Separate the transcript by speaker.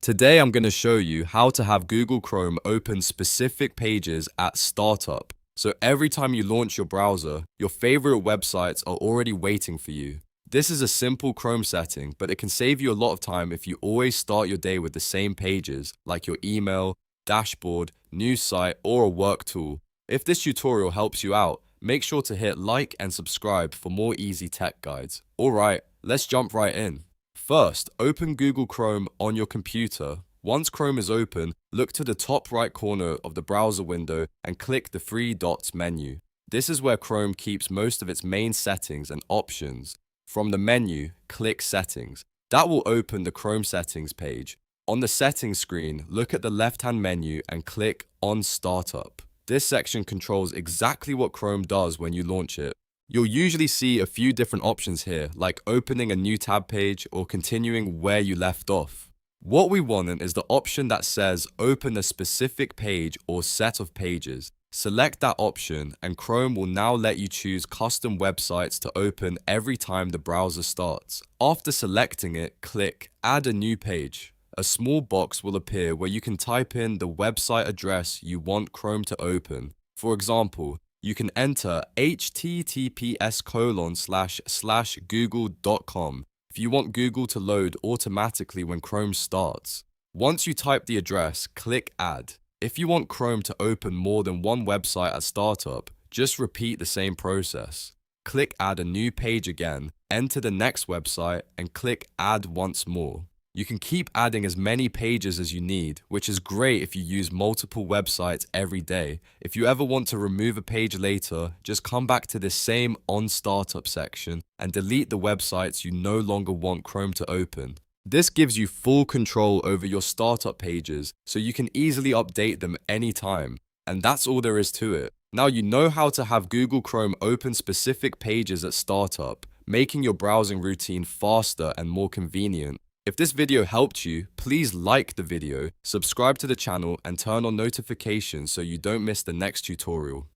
Speaker 1: Today I'm going to show you how to have Google Chrome open specific pages at startup. So every time you launch your browser, your favorite websites are already waiting for you. This is a simple Chrome setting, but it can save you a lot of time if you always start your day with the same pages, like your email, dashboard, news site, or a work tool. If this tutorial helps you out, make sure to hit like and subscribe for more easy tech guides. Alright, let's jump right in. First, open Google Chrome on your computer. Once Chrome is open, look to the top right corner of the browser window and click the three dots menu. This is where Chrome keeps most of its main settings and options. From the menu, click Settings. That will open the Chrome settings page. On the settings screen, look at the left-hand menu and click on Startup. This section controls exactly what Chrome does when you launch it. You'll usually see a few different options here, like opening a new tab page or continuing where you left off. What we want is the option that says open a specific page or set of pages. Select that option and Chrome will now let you choose custom websites to open every time the browser starts. After selecting it, click Add a new page. A small box will appear where you can type in the website address you want Chrome to open. For example, you can enter https://google.com if you want Google to load automatically when Chrome starts. Once you type the address, click Add. If you want Chrome to open more than one website at startup, just repeat the same process. Click Add a new page again, enter the next website, and click Add once more. You can keep adding as many pages as you need, which is great if you use multiple websites every day. If you ever want to remove a page later, just come back to this same On Startup section and delete the websites you no longer want Chrome to open. This gives you full control over your startup pages, so you can easily update them anytime. And that's all there is to it. Now you know how to have Google Chrome open specific pages at startup, making your browsing routine faster and more convenient. If this video helped you, please like the video, subscribe to the channel, and turn on notifications so you don't miss the next tutorial.